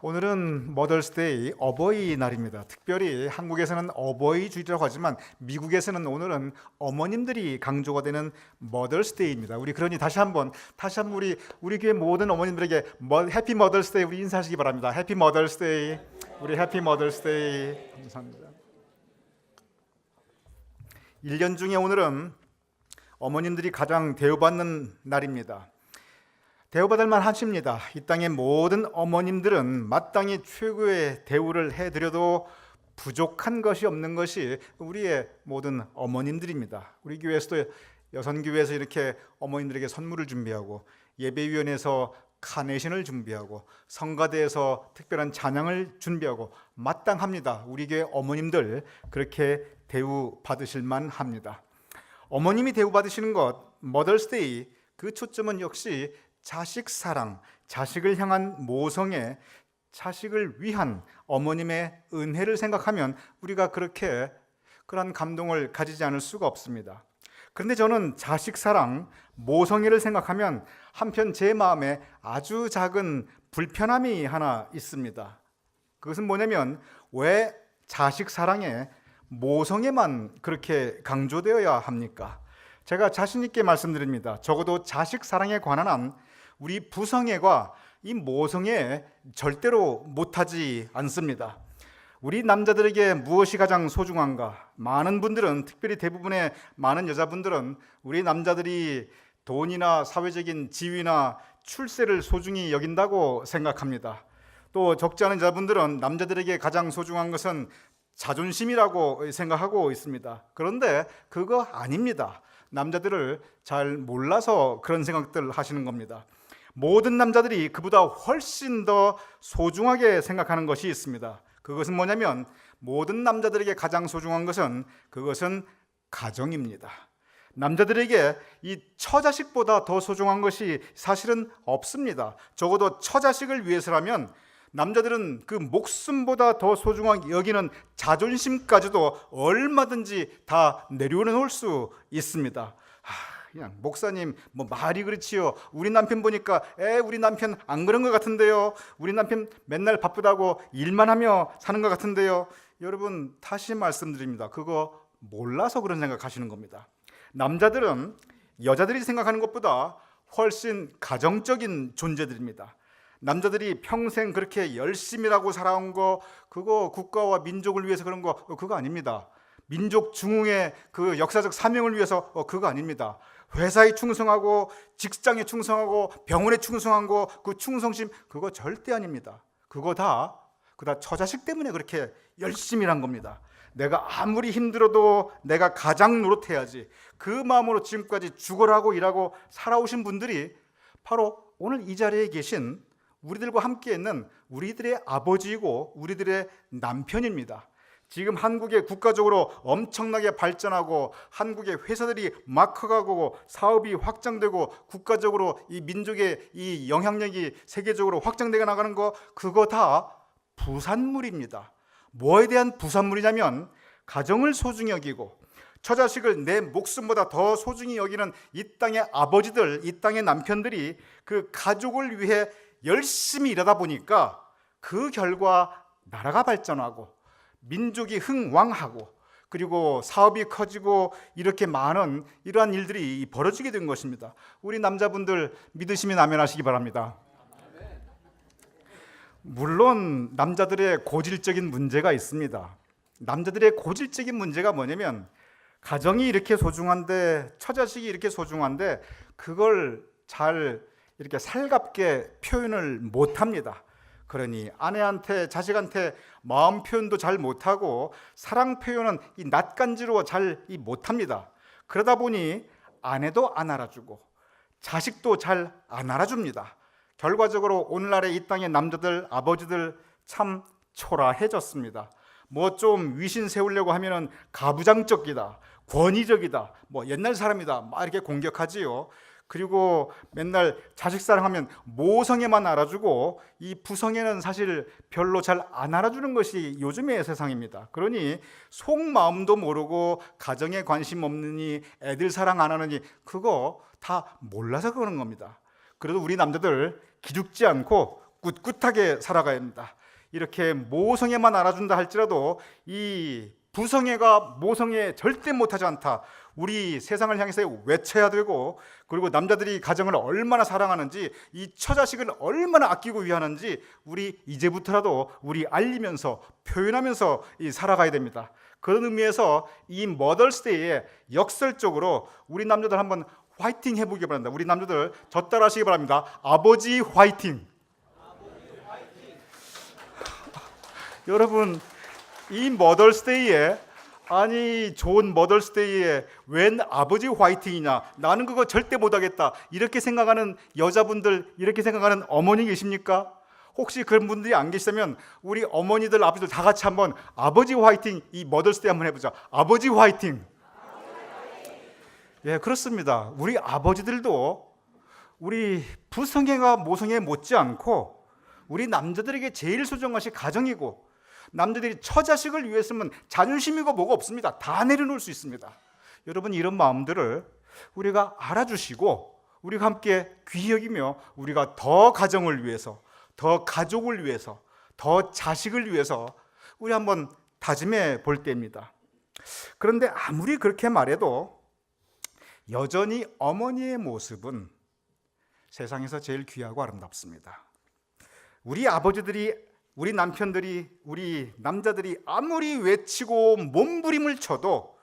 오늘은 머더스데이 어버이날입니다. 특별히 한국에서는 어버이주일이라고 하지만 미국에서는 오늘은 어머님들이 강조가 되는 머더스데이입니다. 우리 그러니 다시 한번 우리 교회 모든 어머님들에게 해피 머더스데이 우리 인사하시기 바랍니다. 해피 머더스데이. 우리 해피 머더스데이. 감사합니다. 1년 중에 오늘은 어머님들이 가장 대우받는 날입니다. 대우받을 만하십니다. 이 땅의 모든 어머님들은 마땅히 최고의 대우를 해드려도 부족한 것이 없는 것이 우리의 모든 어머님들입니다. 우리 교회에서도 여선교회에서 이렇게 어머님들에게 선물을 준비하고, 예배위원회에서 카네이션을 준비하고, 성가대에서 특별한 찬양을 준비하고, 마땅합니다. 우리 교회 어머님들 그렇게 대우받으실 만합니다. 어머님이 대우받으시는 것, 머더스데이, 그 초점은 역시 자식 사랑, 자식을 향한 모성애, 자식을 위한 어머님의 은혜를 생각하면 우리가 그런 감동을 가지지 않을 수가 없습니다. 그런데 저는 자식 사랑, 모성애를 생각하면 한편 제 마음에 아주 작은 불편함이 하나 있습니다. 그것은 뭐냐면, 왜 자식 사랑에 모성애만 그렇게 강조되어야 합니까? 제가 자신 있게 말씀드립니다. 적어도 자식 사랑에 관한 한 우리 부성애가 이 모성애 절대로 못하지 않습니다. 우리 남자들에게 무엇이 가장 소중한가? 많은 분들은, 특별히 대부분의 많은 여자분들은 우리 남자들이 돈이나 사회적인 지위나 출세를 소중히 여긴다고 생각합니다. 또 적지 않은 여자분들은 남자들에게 가장 소중한 것은 자존심이라고 생각하고 있습니다. 그런데 그거 아닙니다. 남자들을 잘 몰라서 그런 생각들 하시는 겁니다. 모든 남자들이 그보다 훨씬 더 소중하게 생각하는 것이 있습니다. 그것은 뭐냐면, 모든 남자들에게 가장 소중한 것은 그것은 가정입니다. 남자들에게 이 처자식보다 더 소중한 것이 사실은 없습니다. 적어도 처자식을 위해서라면 남자들은 그 목숨보다 더 소중하게 여기는 자존심까지도 얼마든지 다 내려놓을 수 있습니다. 그냥 목사님 말이 그렇지요. 우리 남편 보니까 우리 남편 안 그런 것 같은데요. 우리 남편 맨날 바쁘다고 일만 하며 사는 것 같은데요. 여러분, 다시 말씀드립니다. 그거 몰라서 그런 생각하시는 겁니다. 남자들은 여자들이 생각하는 것보다 훨씬 가정적인 존재들입니다. 남자들이 평생 그렇게 열심히 일하고 살아온 거, 그거 국가와 민족을 위해서 그런 거, 그거 아닙니다. 민족 중흥의 그 역사적 사명을 위해서 그거 아닙니다. 회사에 충성하고, 직장에 충성하고, 병원에 충성한 거, 그 충성심, 그거 절대 아닙니다. 그거 다 처자식 때문에 그렇게 열심히 일한 겁니다. 내가 아무리 힘들어도 내가 가장 노릇해야지, 그 마음으로 지금까지 죽어라고 일하고 살아오신 분들이 바로 오늘 이 자리에 계신 우리들과 함께 있는 우리들의 아버지이고 우리들의 남편입니다. 지금 한국에 국가적으로 엄청나게 발전하고, 한국의 회사들이 막 커가고, 사업이 확장되고, 국가적으로 이 민족의 이 영향력이 세계적으로 확장되어 나가는 거, 그거 다 부산물입니다. 뭐에 대한 부산물이냐면, 가정을 소중히 여기고 처자식을 내 목숨보다 더 소중히 여기는 이 땅의 아버지들, 이 땅의 남편들이 그 가족을 위해 열심히 일하다 보니까 그 결과 나라가 발전하고, 민족이 흥왕하고, 그리고 사업이 커지고, 이렇게 많은 이러한 일들이 벌어지게 된 것입니다. 우리 남자분들 믿으시면 아멘하시기 바랍니다. 물론 남자들의 고질적인 문제가 있습니다. 남자들의 고질적인 문제가 뭐냐면, 가정이 이렇게 소중한데, 처자식이 이렇게 소중한데 그걸 잘 이렇게 살갑게 표현을 못합니다. 그러니 아내한테, 자식한테 마음 표현도 잘 못하고, 사랑 표현은 이 낯간지러워 잘 못합니다. 그러다 보니 아내도 안 알아주고 자식도 잘 안 알아줍니다. 결과적으로 오늘날의 이 땅의 남자들, 아버지들 참 초라해졌습니다. 좀 위신 세우려고 하면은 가부장적이다, 권위적이다, 옛날 사람이다, 막 이렇게 공격하지요. 그리고 맨날 자식 사랑하면 모성애만 알아주고, 이 부성애는 사실 별로 잘 안 알아주는 것이 요즘의 세상입니다. 그러니 속마음도 모르고, 가정에 관심 없느니, 애들 사랑 안 하느니, 그거 다 몰라서 그러는 겁니다. 그래도 우리 남자들 기죽지 않고 꿋꿋하게 살아가야 합니다. 이렇게 모성애만 알아준다 할지라도 이 부성애가 모성애 절대 못하지 않다. 우리 세상을 향해서 외쳐야 되고, 그리고 남자들이 가정을 얼마나 사랑하는지, 이 처자식을 얼마나 아끼고 위하는지 우리 이제부터라도 우리 알리면서 표현하면서 살아가야 됩니다. 그런 의미에서 이 머더스데이에 역설적으로 우리 남자들 한번 화이팅 해보기 바랍니다. 우리 남자들 저 따라 하시기 바랍니다. 아버지 화이팅! 여러분, 이 머더스데이에, 아니 좋은 머더스데이에 웬 아버지 화이팅이냐, 나는 그거 절대 못하겠다, 이렇게 생각하는 여자분들, 이렇게 생각하는 어머니 계십니까? 혹시 그런 분들이 안 계시다면 우리 어머니들, 아버지들 다 같이 한번 아버지 화이팅, 이 머더스데이 한번 해보자. 아버지 화이팅! 예, 그렇습니다. 우리 아버지들도 우리 부성애가 모성애 못지않고 우리 남자들에게 제일 소중한 것이 가정이고, 남자들이 처자식을 위해서는 자존심이고 뭐가 없습니다. 다 내려놓을 수 있습니다. 여러분, 이런 마음들을 우리가 알아주시고 우리가 함께 귀히 여기며 우리가 더 가정을 위해서, 더 가족을 위해서, 더 자식을 위해서 우리 한번 다짐해 볼 때입니다. 그런데 아무리 그렇게 말해도 여전히 어머니의 모습은 세상에서 제일 귀하고 아름답습니다. 우리 아버지들이, 우리 남편들이, 우리 남자들이 아무리 외치고 몸부림을 쳐도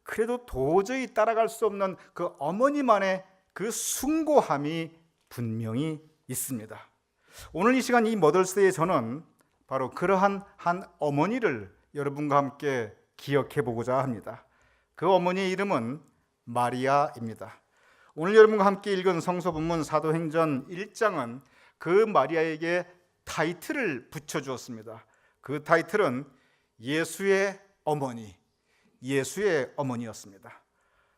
그래도 도저히 따라갈 수 없는 그 어머니만의 그 숭고함이 분명히 있습니다. 오늘 이 시간 이 머더스데이에 저는 바로 그러한 한 어머니를 여러분과 함께 기억해 보고자 합니다. 그 어머니의 이름은 마리아입니다. 오늘 여러분과 함께 읽은 성서 본문 사도행전 1장은 그 마리아에게 타이틀을 붙여주었습니다. 그 타이틀은 예수의 어머니, 예수의 어머니였습니다.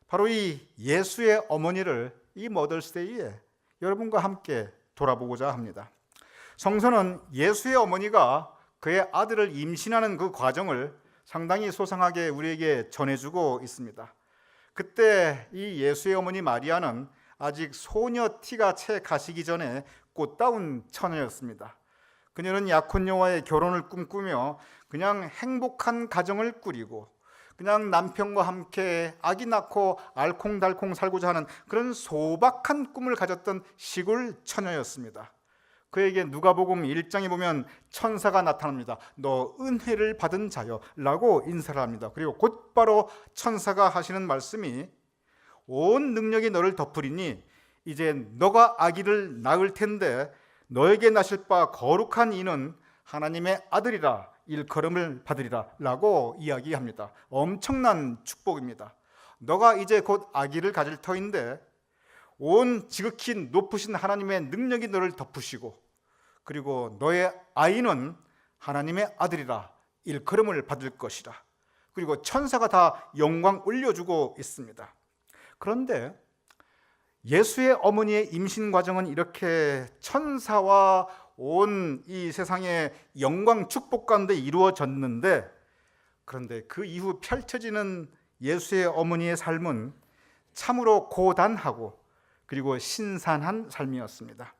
바로 이 예수의 어머니를 이 머더스데이에 여러분과 함께 돌아보고자 합니다. 성서는 예수의 어머니가 그의 아들을 임신하는 그 과정을 상당히 소상하게 우리에게 전해주고 있습니다. 그때 이 예수의 어머니 마리아는 아직 소녀 티가 채 가시기 전에 꽃다운 처녀였습니다. 그녀는 약혼녀와의 결혼을 꿈꾸며 그냥 행복한 가정을 꾸리고 그냥 남편과 함께 아기 낳고 알콩달콩 살고자 하는 그런 소박한 꿈을 가졌던 시골 처녀였습니다. 그에게 누가복음 1장에 보면 천사가 나타납니다. 너 은혜를 받은 자여 라고 인사를 합니다. 그리고 곧바로 천사가 하시는 말씀이 온 능력이 너를 덮으리니 이제 너가 아기를 낳을 텐데 너에게 나실 바 거룩한 이는 하나님의 아들이라 일컬음을 받으리라 라고 이야기합니다. 엄청난 축복입니다. 너가 이제 곧 아기를 가질 터인데 온 지극히 높으신 하나님의 능력이 너를 덮으시고 그리고 너의 아이는 하나님의 아들이라 일컬음을 받을 것이라. 그리고 천사가 다 영광 올려주고 있습니다. 그런데 예수의 어머니의 임신 과정은 이렇게 천사와 온 이 세상의 영광 축복 가운데 이루어졌는데, 그런데 그 이후 펼쳐지는 예수의 어머니의 삶은 참으로 고단하고 그리고 신선한 삶이었습니다.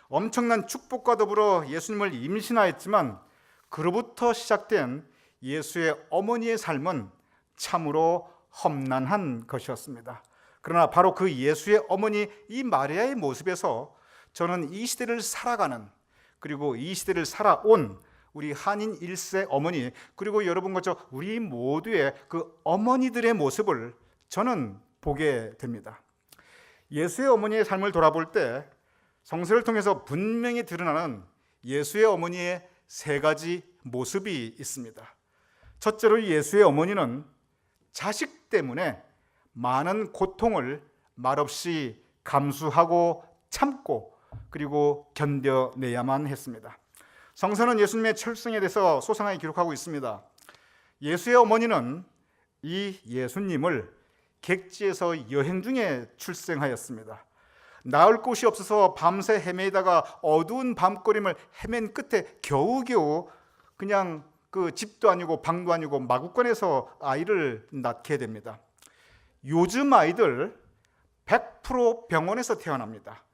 엄청난 축복과 더불어 예수님을 임신하였지만 그로부터 시작된 예수의 어머니의 삶은 참으로 험난한 것이었습니다. 그러나 바로 그 예수의 어머니 이 마리아의 모습에서 저는 이 시대를 살아가는, 그리고 이 시대를 살아온 우리 한인 1세 어머니, 그리고 여러분과 저 우리 모두의 그 어머니들의 모습을 저는 보게 됩니다. 예수의 어머니의 삶을 돌아볼 때 성서를 통해서 분명히 드러나는 예수의 어머니의 세 가지 모습이 있습니다. 첫째로 예수의 어머니는 자식 때문에 많은 고통을 말없이 감수하고 참고 그리고 견뎌내야만 했습니다. 성서는 예수님의 출생에 대해서 소상하게 기록하고 있습니다. 예수의 어머니는 이 예수님을 객지에서 여행 중에 출생하였습니다. 나을 곳이 없어서 밤새 헤매다가 어두운 밤거림을 헤맨 끝에 겨우겨우 그냥 그 집도 아니고 방도 아니고 마구간에서 아이를 낳게 됩니다. 요즘 아이들 100% 병원에서 태어납니다.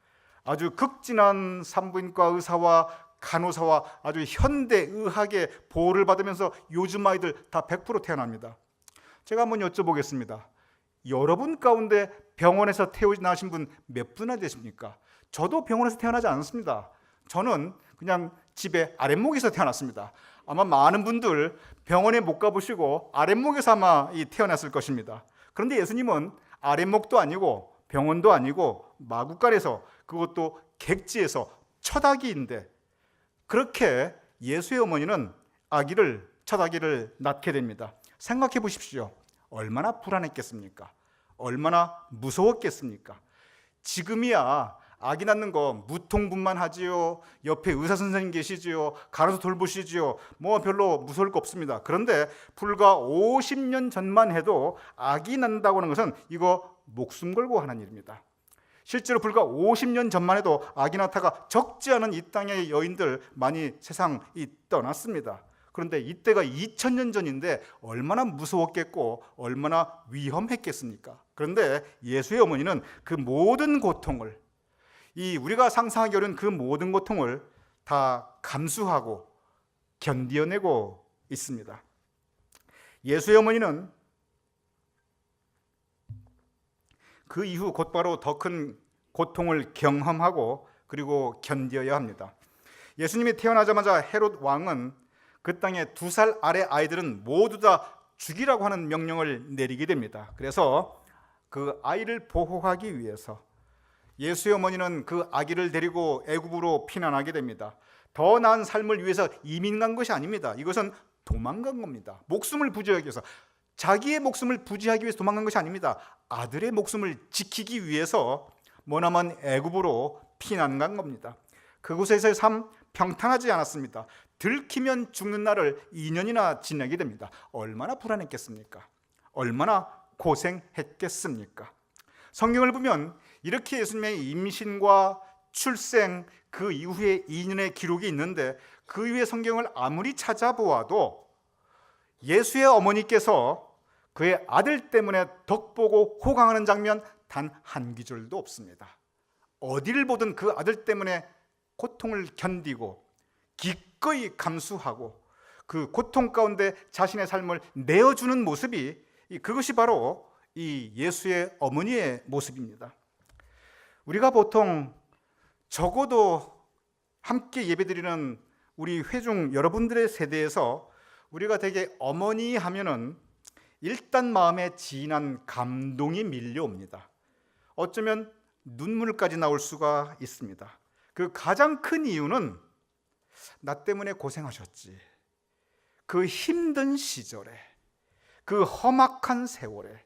아주 극진한 산부인과 의사와 간호사와 아주 현대의학의 보호를 받으면서 요즘 아이들 다 100% 태어납니다. 제가 한번 여쭤보겠습니다. 여러분 가운데 병원에서 태어나신 분 몇 분이나 되십니까? 저도 병원에서 태어나지 않았습니다. 저는 그냥 집에 아랫목에서 태어났습니다. 아마 많은 분들 병원에 못 가보시고 아랫목에서 아마 태어났을 것입니다. 그런데 예수님은 아랫목도 아니고 병원도 아니고 마구간에서, 그것도 객지에서 첫 아기인데, 그렇게 예수의 어머니는 첫 아기를 낳게 됩니다. 생각해 보십시오. 얼마나 불안했겠습니까? 얼마나 무서웠겠습니까? 지금이야 아기 낳는 거 무통분만하지요. 옆에 의사 선생님 계시지요. 간호사 돌보시지요. 뭐 별로 무서울 거 없습니다. 그런데 불과 50년 전만 해도 아기 낳는다고 하는 것은 이거 목숨 걸고 하는 일입니다. 실제로 불과 50년 전만 해도 아기 낳다가 적지 않은 이 땅의 여인들 많이 세상 떠났습니다. 그런데 이때가 2000년 전인데 얼마나 무서웠겠고 얼마나 위험했겠습니까? 그런데 예수의 어머니는 그 모든 고통을, 우리가 상상하기 어려운 그 모든 고통을 다 감수하고 견뎌내고 있습니다. 예수의 어머니는 그 이후 곧바로 더 큰 고통을 경험하고 그리고 견뎌야 합니다. 예수님이 태어나자마자 헤롯 왕은 그 땅의 2살 아래 아이들은 모두 다 죽이라고 하는 명령을 내리게 됩니다. 그래서 그 아이를 보호하기 위해서 예수의 어머니는 그 아기를 데리고 애굽으로 피난하게 됩니다. 더 나은 삶을 위해서 이민 간 것이 아닙니다. 이것은 도망간 겁니다. 목숨을 부지하기 위해서, 자기의 목숨을 부지하기 위해서 도망간 것이 아닙니다. 아들의 목숨을 지키기 위해서 머나먼 애굽으로 피난 간 겁니다. 그곳에서의 삶 평탄하지 않았습니다. 들키면 죽는 날을 2년이나 지내게 됩니다. 얼마나 불안했겠습니까? 얼마나 고생했겠습니까? 성경을 보면 이렇게 예수님의 임신과 출생 그 이후에 2년의 기록이 있는데, 그 이후의 성경을 아무리 찾아보아도 예수의 어머니께서 그의 아들 때문에 덕보고 호강하는 장면 단 한 구절도 없습니다. 어디를 보든 그 아들 때문에 고통을 견디고 기꺼이 감수하고 그 고통 가운데 자신의 삶을 내어주는 모습이, 그것이 바로 이 예수의 어머니의 모습입니다. 우리가 보통 적어도 함께 예배드리는 우리 회중 여러분들의 세대에서 우리가 되게 어머니 하면은 일단 마음에 진한 감동이 밀려옵니다. 어쩌면 눈물까지 나올 수가 있습니다. 그 가장 큰 이유는 나 때문에 고생하셨지. 그 힘든 시절에, 그 험악한 세월에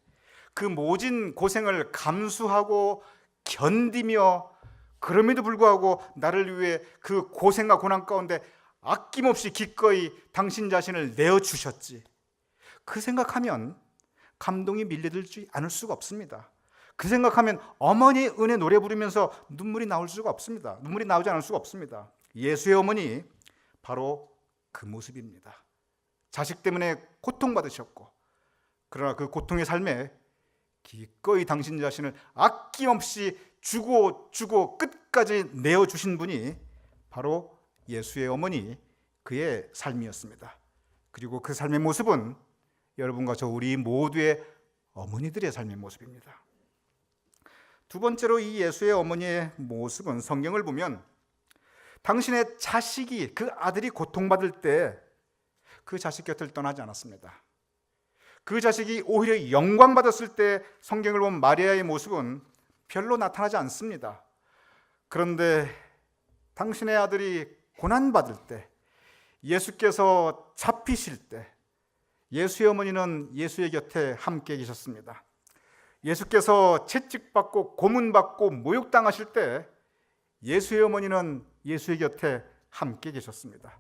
그 모진 고생을 감수하고 견디며, 그럼에도 불구하고 나를 위해 그 고생과 고난 가운데 아낌없이 기꺼이 당신 자신을 내어주셨지. 그 생각하면 감동이 밀려들지 않을 수가 없습니다. 그 생각하면 어머니의 은혜 노래 부르면서 눈물이 나올 수가 없습니다. 눈물이 나오지 않을 수가 없습니다. 예수의 어머니 바로 그 모습입니다. 자식 때문에 고통받으셨고, 그러나 그 고통의 삶에 기꺼이 당신 자신을 아낌없이 주고 끝까지 내어주신 분이 바로 예수의 어머니, 그의 삶이었습니다. 그리고 그 삶의 모습은 여러분과 저 우리 모두의 어머니들의 삶의 모습입니다. 두 번째로 이 예수의 어머니의 모습은 성경을 보면 당신의 자식이, 그 아들이 고통받을 때 그 자식 곁을 떠나지 않았습니다. 그 자식이 오히려 영광받았을 때 성경을 보면 마리아의 모습은 별로 나타나지 않습니다. 그런데 당신의 아들이 고난받을 때, 예수께서 잡히실 때 예수의 어머니는 예수의 곁에 함께 계셨습니다. 예수께서 채찍받고 고문받고 모욕당하실 때 예수의 어머니는 예수의 곁에 함께 계셨습니다.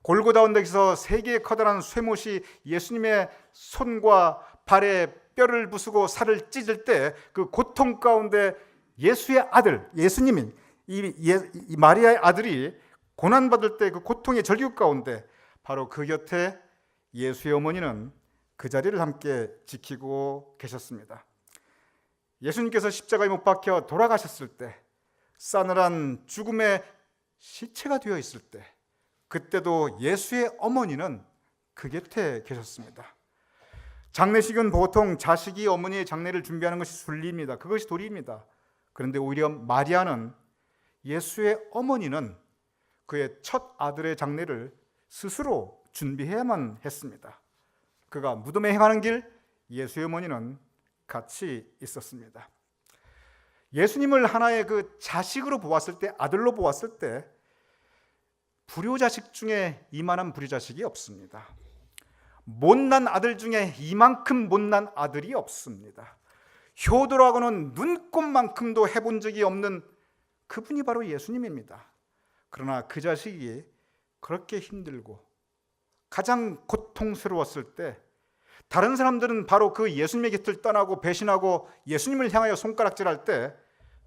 골고다 언덕에서 3개의 커다란 쇠못이 예수님의 손과 발에 뼈를 부수고 살을 찢을 때 그 고통 가운데 예수의 아들, 예수님이 이 마리아의 아들이 고난받을 때 그 고통의 절규 가운데 바로 그 곁에 예수의 어머니는 그 자리를 함께 지키고 계셨습니다. 예수님께서 십자가에 못 박혀 돌아가셨을 때 싸늘한 죽음의 시체가 되어 있을 때, 그때도 예수의 어머니는 그 곁에 계셨습니다. 장례식은 보통 자식이 어머니의 장례를 준비하는 것이 순리입니다. 그것이 도리입니다. 그런데 오히려 마리아는, 예수의 어머니는 그의 첫 아들의 장례를 스스로 준비해야만 했습니다. 그가 무덤에 행하는 길, 예수의 어머니는 같이 있었습니다. 예수님을 하나의 그 자식으로 보았을 때, 아들로 보았을 때 불효자식 중에 이만한 불효자식이 없습니다. 못난 아들 중에 이만큼 못난 아들이 없습니다. 효도라고는 눈꼽만큼도 해본 적이 없는 그분이 바로 예수님입니다. 그러나 그 자식이 그렇게 힘들고 가장 고통스러웠을 때, 다른 사람들은 바로 그 예수님의 곁을 떠나고 배신하고 예수님을 향하여 손가락질할 때,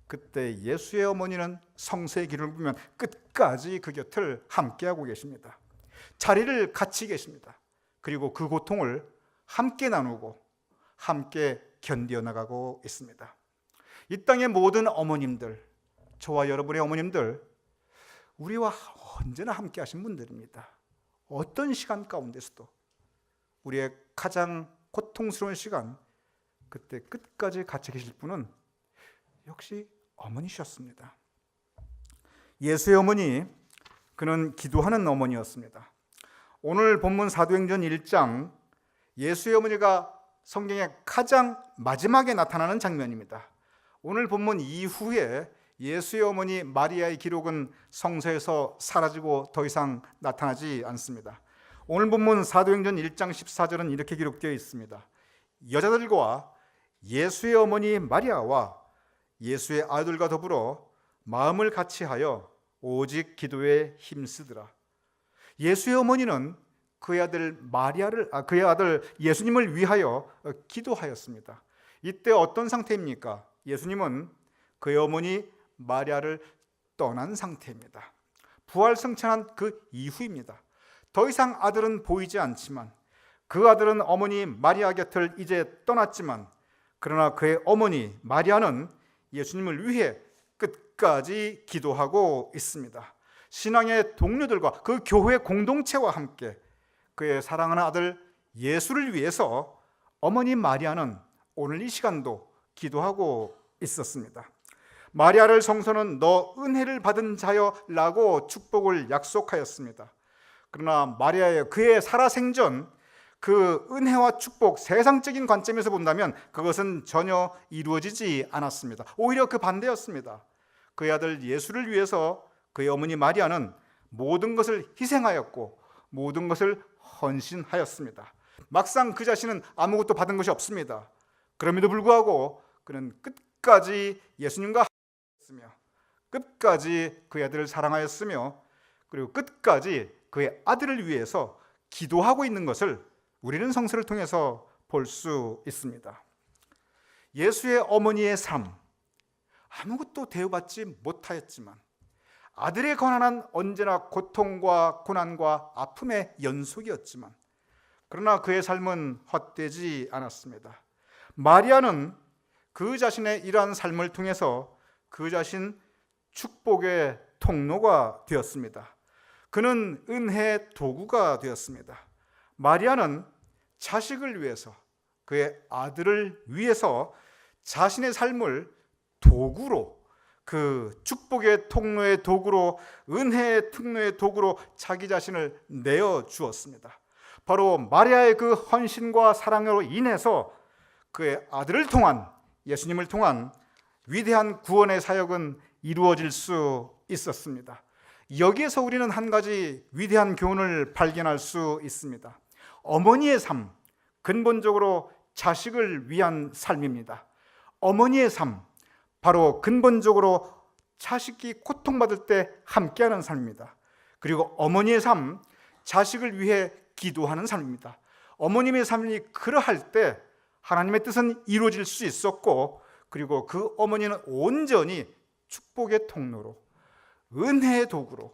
그때 예수의 어머니는 성세의 길을 보면 끝까지 그 곁을 함께하고 계십니다. 자리를 같이 계십니다. 그리고 그 고통을 함께 나누고 함께 견디어 나가고 있습니다. 이 땅의 모든 어머님들, 저와 여러분의 어머님들, 우리와 언제나 함께 하신 분들입니다. 어떤 시간 가운데서도 우리의 가장 고통스러운 시간, 그때 끝까지 같이 계실 분은 역시 어머니셨습니다. 예수의 어머니, 그는 기도하는 어머니였습니다. 오늘 본문 사도행전 1장, 예수의 어머니가 성경의 가장 마지막에 나타나는 장면입니다. 오늘 본문 이후에 예수의 어머니 마리아의 기록은 성서에서 사라지고 더 이상 나타나지 않습니다. 오늘 본문 사도행전 1장 14절은 이렇게 기록되어 있습니다. 여자들과 예수의 어머니 마리아와 예수의 아들과 더불어 마음을 같이하여 오직 기도에 힘쓰더라. 예수의 어머니는 그의 아들 예수님을 위하여 기도하였습니다. 이때 어떤 상태입니까? 예수님은 그의 어머니 마리아를 떠난 상태입니다. 부활승천한 그 이후입니다. 더 이상 아들은 보이지 않지만, 그 아들은 어머니 마리아 곁을 이제 떠났지만, 그러나 그의 어머니 마리아는 예수님을 위해 끝까지 기도하고 있습니다. 신앙의 동료들과 그 교회 공동체와 함께 그의 사랑하는 아들 예수를 위해서 어머니 마리아는 오늘 이 시간도 기도하고 있었습니다. 마리아를 성서는 너 은혜를 받은 자여라고 축복을 약속하였습니다. 그러나 마리아의 그의 살아생전 그 은혜와 축복, 세상적인 관점에서 본다면 그것은 전혀 이루어지지 않았습니다. 오히려 그 반대였습니다. 그의 아들 예수를 위해서 그의 어머니 마리아는 모든 것을 희생하였고 모든 것을 헌신하였습니다. 막상 그 자신은 아무것도 받은 것이 없습니다. 그럼에도 불구하고 그는 끝까지 예수님과 함께했으며, 끝까지 그의 아들을 사랑하였으며, 그리고 끝까지 그의 아들을 위해서 기도하고 있는 것을 우리는 성서를 통해서 볼 수 있습니다. 예수의 어머니의 삶, 아무것도 대우받지 못하였지만 아들에 관한 언제나 고통과 고난과 아픔의 연속이었지만, 그러나 그의 삶은 헛되지 않았습니다. 마리아는 그 자신의 이러한 삶을 통해서 그 자신 축복의 통로가 되었습니다. 그는 은혜의 도구가 되었습니다. 마리아는 자식을 위해서, 그의 아들을 위해서 자신의 삶을 도구로, 그 축복의 통로의 도구로, 은혜의 통로의 도구로 자기 자신을 내어 주었습니다. 바로 마리아의 그 헌신과 사랑으로 인해서 그의 아들을 통한, 예수님을 통한 위대한 구원의 사역은 이루어질 수 있었습니다. 여기에서 우리는 한 가지 위대한 교훈을 발견할 수 있습니다. 어머니의 삶, 근본적으로 자식을 위한 삶입니다. 어머니의 삶, 바로 근본적으로 자식이 고통받을 때 함께하는 삶입니다. 그리고 어머니의 삶, 자식을 위해 기도하는 삶입니다. 어머님의 삶이 그러할 때 하나님의 뜻은 이루어질 수 있었고, 그리고 그 어머니는 온전히 축복의 통로로, 은혜의 도구로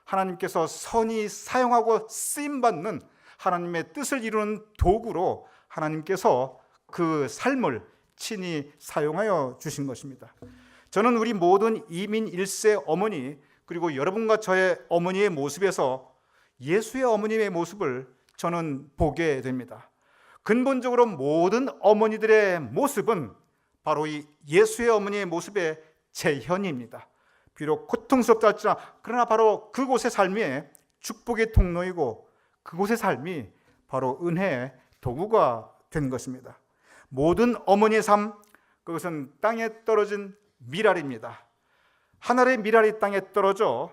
하나님께서 선히 사용하고 쓰임받는 하나님의 뜻을 이루는 도구로 하나님께서 그 삶을 친히 사용하여 주신 것입니다. 저는 우리 모든 이민 1세 어머니, 그리고 여러분과 저의 어머니의 모습에서 예수의 어머님의 모습을 저는 보게 됩니다. 근본적으로 모든 어머니들의 모습은 바로 이 예수의 어머니의 모습의 재현입니다. 비록 고통스럽다 할지라 그러나 바로 그곳의 삶이 축복의 통로이고 그곳의 삶이 바로 은혜의 도구가 된 것입니다. 모든 어머니의 삶, 그것은 땅에 떨어진 밀알입니다. 하늘의 밀알이 땅에 떨어져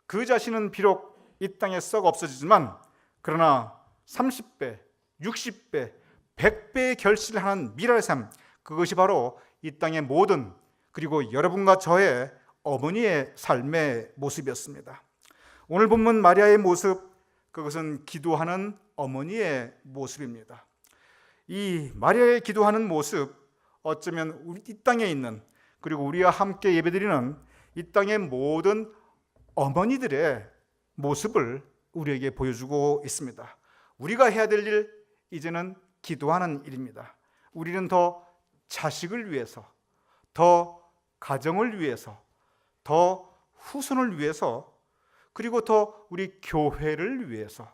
그 자신은 비록 이 땅에 썩어 없어지지만 그러나 30배, 60배, 100배의 결실을 하는 밀알의 삶, 그것이 바로 이 땅의 모든, 그리고 여러분과 저의 어머니의 삶의 모습이었습니다. 오늘 본문 마리아의 모습, 그것은 기도하는 어머니의 모습입니다. 이 마리아의 기도하는 모습, 어쩌면 우리 이 땅에 있는, 그리고 우리와 함께 예배드리는 이 땅의 모든 어머니들의 모습을 우리에게 보여주고 있습니다. 우리가 해야 될 일, 이제는 기도하는 일입니다. 우리는 더 자식을 위해서, 더 가정을 위해서, 더 후손을 위해서, 그리고 더 우리 교회를 위해서,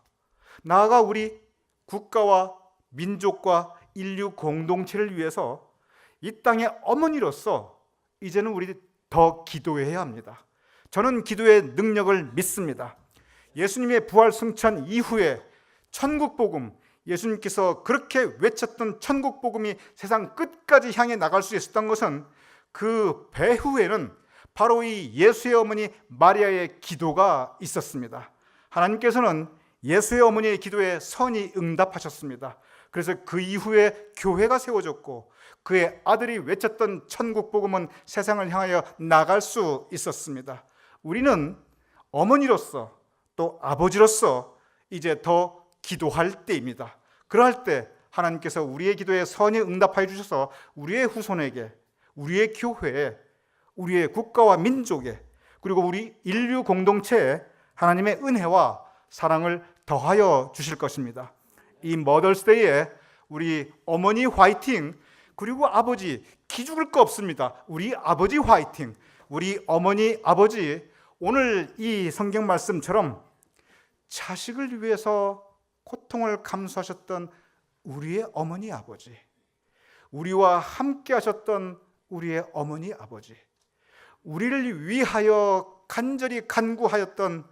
나아가 우리 국가와 민족과 인류 공동체를 위해서 이 땅의 어머니로서 이제는 우리 더 기도해야 합니다. 저는 기도의 능력을 믿습니다. 예수님의 부활 승천 이후에 천국 복음, 예수님께서 그렇게 외쳤던 천국 복음이 세상 끝까지 향해 나갈 수 있었던 것은 그 배후에는 바로 이 예수의 어머니 마리아의 기도가 있었습니다. 하나님께서는 예수의 어머니의 기도에 선히 응답하셨습니다. 그래서 그 이후에 교회가 세워졌고 그의 아들이 외쳤던 천국 복음은 세상을 향하여 나갈 수 있었습니다. 우리는 어머니로서 또 아버지로서 이제 더 기도할 때입니다. 그럴 때 하나님께서 우리의 기도에 선히 응답하여 주셔서 우리의 후손에게, 우리의 교회에, 우리의 국가와 민족에, 그리고 우리 인류 공동체에 하나님의 은혜와 사랑을 더하여 주실 것입니다. 이 머더스데이에 우리 어머니 화이팅, 그리고 아버지 기죽을 거 없습니다. 우리 아버지 화이팅, 우리 어머니 아버지, 오늘 이 성경 말씀처럼 자식을 위해서 고통을 감수하셨던 우리의 어머니 아버지, 우리와 함께 하셨던 우리의 어머니 아버지, 우리를 위하여 간절히 간구하였던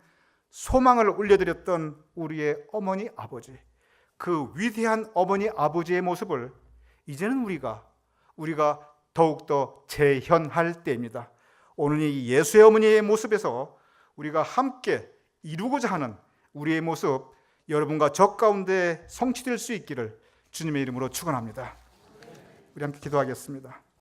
소망을 올려드렸던 우리의 어머니 아버지, 그 위대한 어머니 아버지의 모습을 이제는 우리가 더욱더 재현할 때입니다. 오늘 이 예수의 어머니의 모습에서 우리가 함께 이루고자 하는 우리의 모습, 여러분과 저 가운데 성취될 수 있기를 주님의 이름으로 축원합니다. 우리 함께 기도하겠습니다.